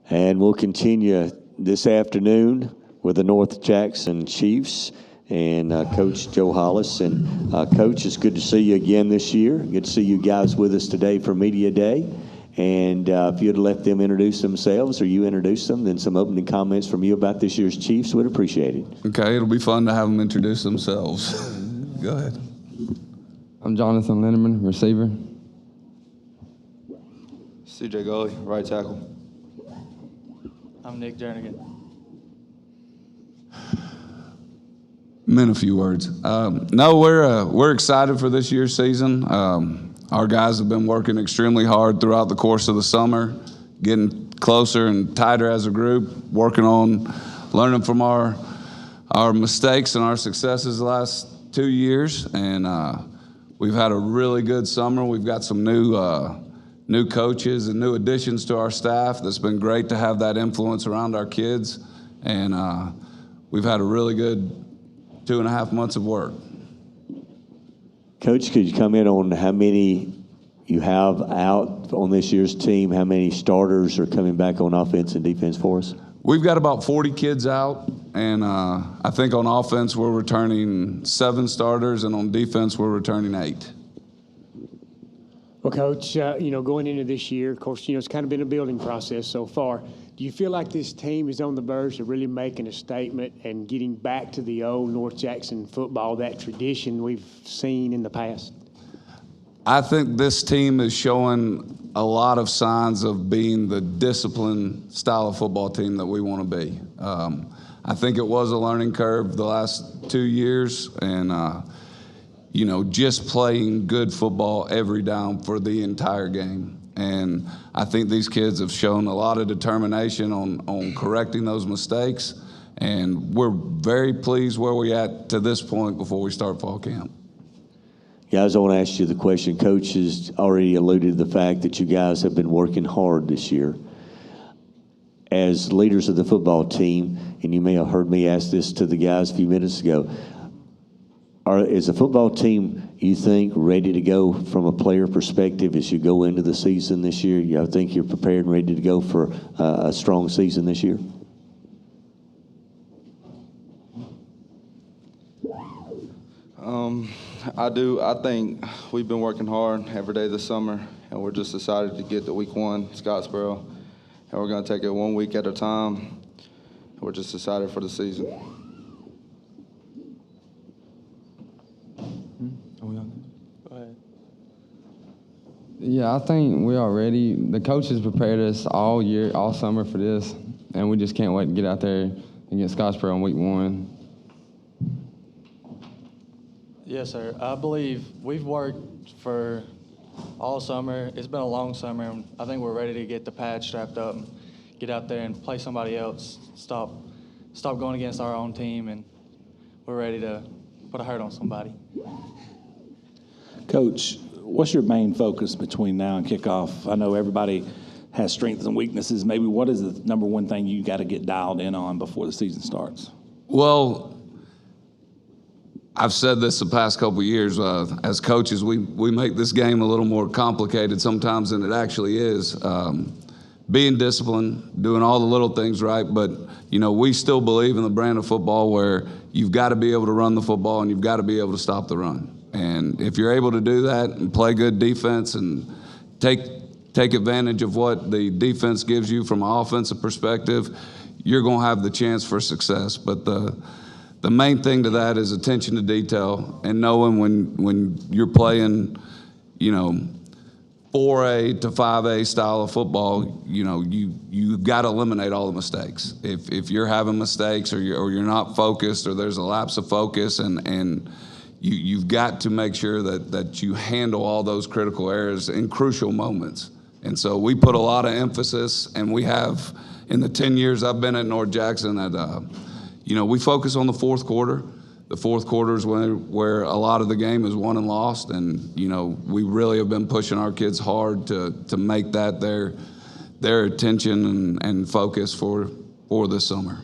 And we'll continue this afternoon with the North Jackson Chiefs and Coach Joe Hollis. And Coach, it's good to see you again this year. Good to see you guys with us today for Media Day. And if you'd let them introduce themselves or you introduce them, then some opening comments from you about this year's Chiefs would appreciate it. Okay, it'll be fun to have them introduce themselves. Go ahead. I'm Jonathan Linderman, receiver. CJ Gully, right tackle. I'm Nick Jernigan. In a few words. No, we're excited for this year's season. Our guys have been working extremely hard throughout the course of the summer, getting closer and tighter as a group, working on learning from our mistakes and our successes the last 2 years. And we've had a really good summer. We've got some new coaches and new additions to our staff. That's been great to have that influence around our kids. And we've had a really good 2.5 months of work. Coach, could you comment on how many you have out on this year's team? How many starters are coming back on offense and defense for us? We've got about 40 kids out, and I think on offense we're returning 7 starters, and on defense we're returning 8. Well, Coach, going into this year, of course, it's kind of been a building process so far. Do you feel like this team is on the verge of really making a statement and getting back to the old North Jackson football, that tradition we've seen in the past? I think this team is showing a lot of signs of being the disciplined style of football team that we want to be. I think it was a learning curve the last 2 years, and just playing good football every down for the entire game. And I think these kids have shown a lot of determination on correcting those mistakes, and we're very pleased where we're at to this point before we start fall camp. Guys, I want to ask you the question. Coach has already alluded to the fact that you guys have been working hard this year. As leaders of the football team, and you may have heard me ask this to the guys a few minutes ago, is the football team, you think, ready to go from a player perspective as you go into the season this year? I think you're prepared and ready to go for a strong season this year? I do. I think we've been working hard every day this summer, and we're just excited to get to week 1, Scottsboro, and we're going to take it 1 week at a time. We're just excited for the season. Go ahead. Yeah, I think we are ready. The coaches prepared us all year, all summer for this, and we just can't wait to get out there against Scottsboro in week 1. Yes, sir. I believe we've worked for all summer. It's been a long summer, and I think we're ready to get the pad strapped up and get out there and play somebody else. Stop going against our own team, and we're ready to put a hurt on somebody. Coach, what's your main focus between now and kickoff? I know everybody has strengths and weaknesses. Maybe what is the number one thing you got to get dialed in on before the season starts? Well, I've said this the past couple of years. As coaches, we make this game a little more complicated sometimes than it actually is. Being disciplined, doing all the little things right, but we still believe in the brand of football where you've got to be able to run the football and you've got to be able to stop the run. And if you're able to do that and play good defense and take advantage of what the defense gives you from an offensive perspective, you're going to have the chance for success. But the main thing to that is attention to detail and knowing when you're playing, 4A to 5A style of football, you've got to eliminate all the mistakes. If you're having mistakes or you're not focused or there's a lapse of focus and you've got to make sure that you handle all those critical errors in crucial moments. And so we put a lot of emphasis, and we have in the 10 years I've been at North Jackson that, we focus on the fourth quarter. The fourth quarter is where a lot of the game is won and lost, and we really have been pushing our kids hard to make that their attention and focus for this summer.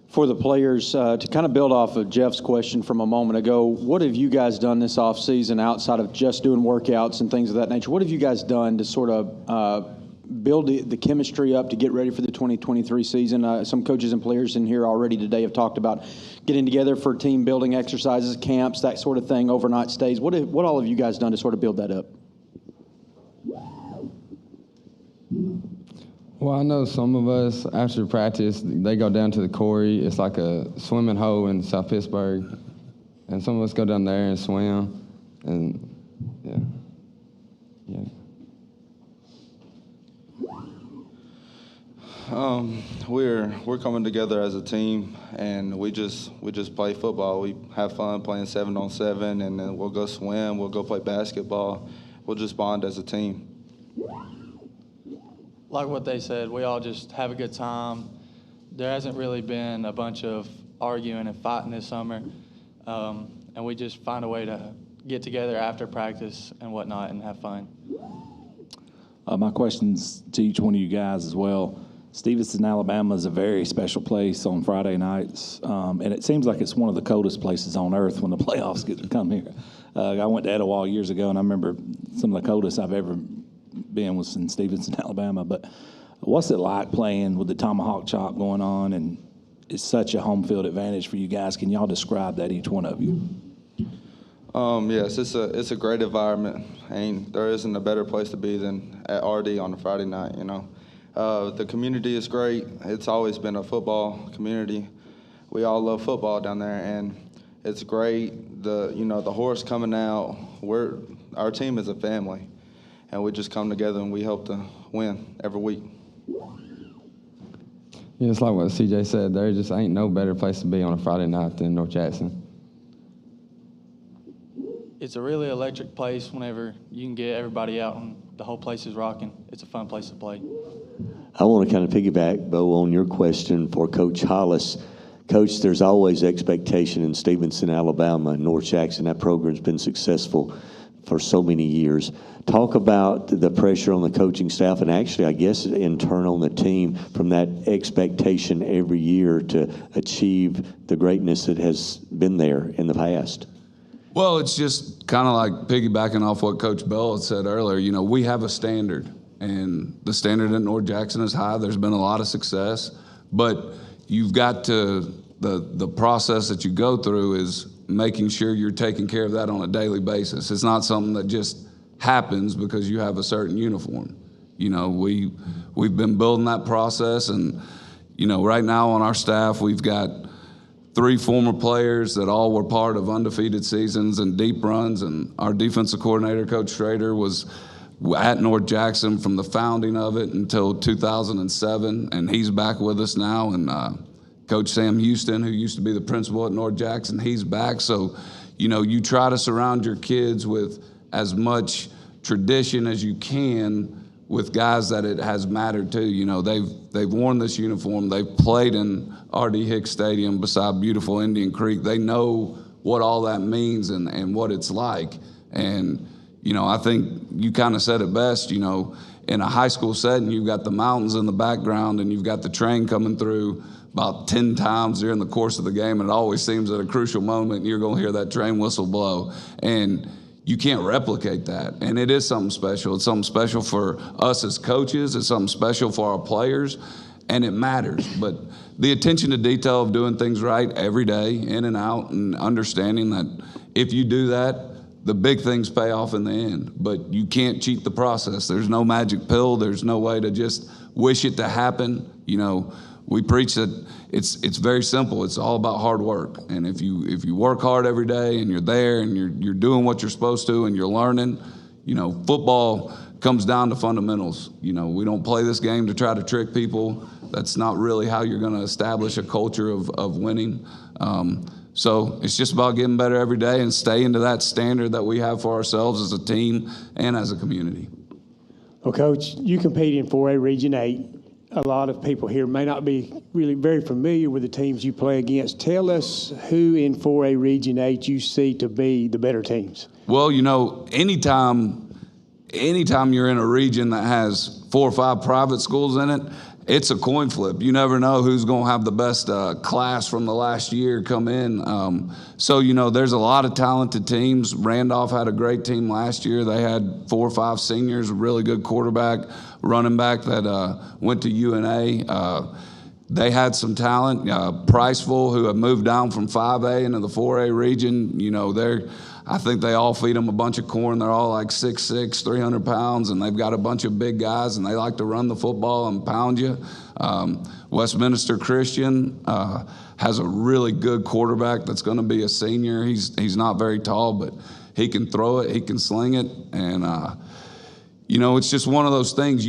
For the players, to kind of build off of Jeff's question from a moment ago, what have you guys done this offseason outside of just doing workouts and things of that nature? What have you guys done to sort of build the chemistry up to get ready for the 2023 season? Some coaches and players in here already today have talked about getting together for team building exercises, camps, that sort of thing, overnight stays. What all have you guys done to sort of build that up? Well, I know some of us, after practice, they go down to the quarry. It's like a swimming hole in South Pittsburgh. And some of us go down there and swim. And, yeah. We're coming together as a team, and we just play football. We have fun playing 7-on-7, and then we'll go swim. We'll go play basketball. We'll just bond as a team. Like what they said, we all just have a good time. There hasn't really been a bunch of arguing and fighting this summer, and we just find a way to get together after practice and whatnot and have fun. My question's to each one of you guys as well. Stevenson, Alabama is a very special place on Friday nights, and it seems like it's one of the coldest places on earth when the playoffs get to come here. I went to Etowah years ago, and I remember some of the coldest I've ever been was in Stevenson, Alabama. But what's it like playing with the Tomahawk Chop going on, and it's such a home field advantage for you guys? Can y'all describe that, each one of you? Yes, it's a great environment. There isn't a better place to be than at RD on a Friday night, you know. The community is great. It's always been a football community. We all love football down there, and it's great. The horse coming out. Our team is a family, and we just come together and we hope to win every week. Yeah, it's like what CJ said. There just ain't no better place to be on a Friday night than North Jackson. It's a really electric place whenever you can get everybody out and the whole place is rocking. It's a fun place to play. I want to kind of piggyback, Bo, on your question for Coach Hollis. Coach, there's always expectation in Stevenson, Alabama, and North Jackson. That program's been successful for so many years. Talk about the pressure on the coaching staff, and actually, I guess, internal on the team from that expectation every year to achieve the greatness that has been there in the past. Well, it's just kind of like piggybacking off what Coach Bell had said earlier. You know, we have a standard, and the standard at North Jackson is high. There's been a lot of success, but you've got to, the process that you go through is making sure you're taking care of that on a daily basis. It's not something that just happens because you have a certain uniform. You know, we've been building that process, and, you know, right now on our staff, we've got 3 former players that all were part of undefeated seasons and deep runs, and our defensive coordinator, Coach Schrader, was at North Jackson from the founding of it until 2007, and he's back with us now. And Coach Sam Houston, who used to be the principal at North Jackson, he's back. So, you know, you try to surround your kids with as much tradition as you can with guys that it has mattered to. You know, they've worn this uniform. They've played in R.D. Hicks Stadium beside beautiful Indian Creek. They know what all that means and what it's like. And, you know, I think you kind of said it best. You know, in a high school setting, you've got the mountains in the background and you've got the train coming through about 10 times during the course of the game. And it always seems at a crucial moment you're going to hear that train whistle blow. And you can't replicate that. And it is something special. It's something special for us as coaches. It's something special for our players, and it matters. But the attention to detail of doing things right every day, in and out, and understanding that if you do that, the big things pay off in the end. But you can't cheat the process. There's no magic pill. There's no way to just wish it to happen. You know, we preach that it's very simple. It's all about hard work. And if you work hard every day and you're there and you're doing what you're supposed to and you're learning, you know, football comes down to fundamentals. You know, we don't play this game to try to trick people. That's not really how you're going to establish a culture of winning. So it's just about getting better every day and stay into that standard that we have for ourselves as a team and as a community. Well, Coach, you compete in 4A Region 8. A lot of people here may not be really very familiar with the teams you play against. Tell us who in 4A Region 8 you see to be the better teams. Well, you know, anytime you're in a region that has 4 or 5 private schools in it, it's a coin flip. You never know who's going to have the best class from the last year come in. So, there's a lot of talented teams. Randolph had a great team last year. They had 4 or 5 seniors, a really good quarterback, running back that went to UNA. They had some talent. Priceville, who have moved down from 5A into the 4A region, I think they all feed them a bunch of corn. They're all like 6'6", 300 pounds, and they've got a bunch of big guys, and they like to run the football and pound you. Westminster Christian has a really good quarterback that's going to be a senior. He's not very tall, but he can throw it, he can sling it, and it's just one of those things.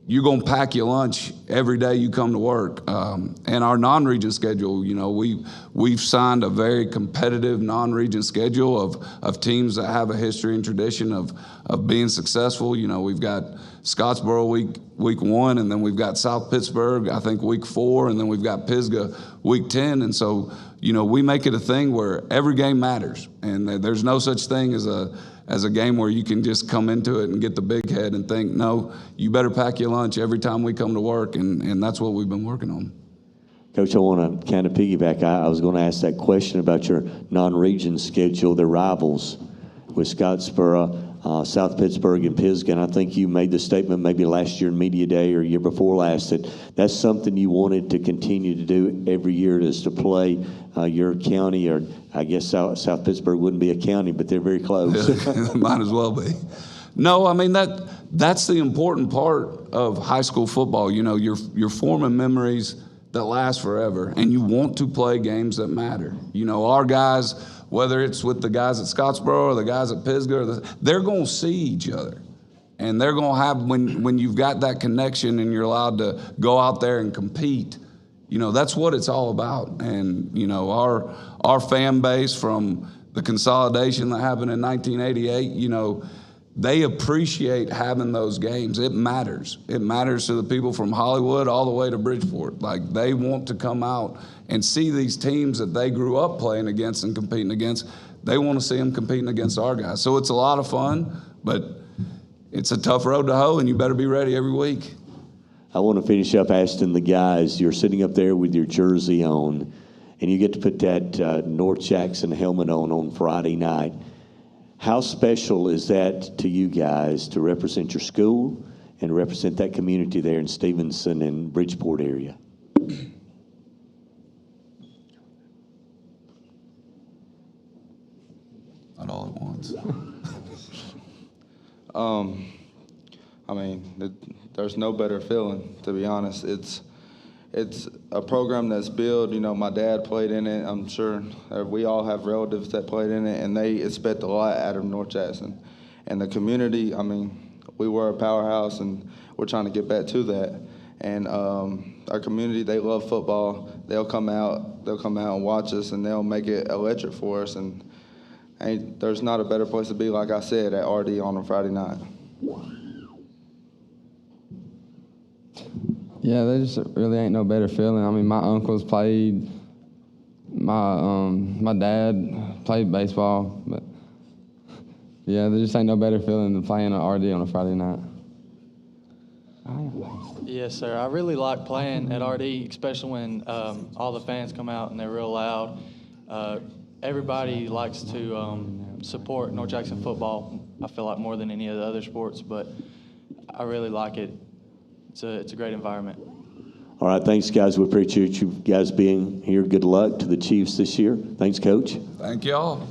You're going to pack your lunch every day you come to work. And our non-region schedule, we've signed a very competitive non-region schedule of teams that have a history and tradition of being successful. We've got Scottsboro week 1, and then we've got South Pittsburgh, I think, week 4, and then we've got Pisgah week 10. And so, we make it a thing where every game matters. And there's no such thing as a game where you can just come into it and get the big head and think, no, you better pack your lunch every time we come to work, and that's what we've been working on. Coach, I want to kind of piggyback. I was going to ask that question about your non-region schedule, the rivals with Scottsboro, South Pittsburgh, and Pisgah. And I think you made the statement maybe last year in Media Day or year before last that that's something you wanted to continue to do every year, is to play your county, or I guess South Pittsburgh wouldn't be a county, but they're very close. Might as well be. No, I mean, that's the important part of high school football. You're forming memories that last forever, and you want to play games that matter. Our guys, whether it's with the guys at Scottsboro or the guys at Pisgah, they're going to see each other. And they're going to have, when you've got that connection and you're allowed to go out there and compete, that's what it's all about. And, our fan base from the consolidation that happened in 1988, they appreciate having those games. It matters. It matters to the people from Hollywood all the way to Bridgeport. Like, they want to come out and see these teams that they grew up playing against and competing against. They want to see them competing against our guys. So it's a lot of fun, but it's a tough road to hoe, and you better be ready every week. I want to finish up asking the guys, you're sitting up there with your jersey on, and you get to put that North Jackson helmet on Friday night. How special is that to you guys to represent your school and represent that community there in Stevenson and Bridgeport area? Not all at once. There's no better feeling, to be honest. It's a program that's built. My dad played in it. I'm sure we all have relatives that played in it, and they expect a lot out of North Jackson. And the community, we were a powerhouse, and we're trying to get back to that. And our community, they love football. They'll come out and watch us, and they'll make it electric for us. And there's not a better place to be, like I said, at RD on a Friday night. Yeah, there just really ain't no better feeling. My uncles played. My dad played baseball, but yeah, there just ain't no better feeling than playing at RD on a Friday night. Yes, sir. I really like playing at RD, especially when all the fans come out and they're real loud. Everybody likes to support North Jackson football, I feel like, more than any of the other sports, but I really like it. It's a great environment. All right, thanks, guys. We appreciate you guys being here. Good luck to the Chiefs this year. Thanks, Coach. Thank y'all.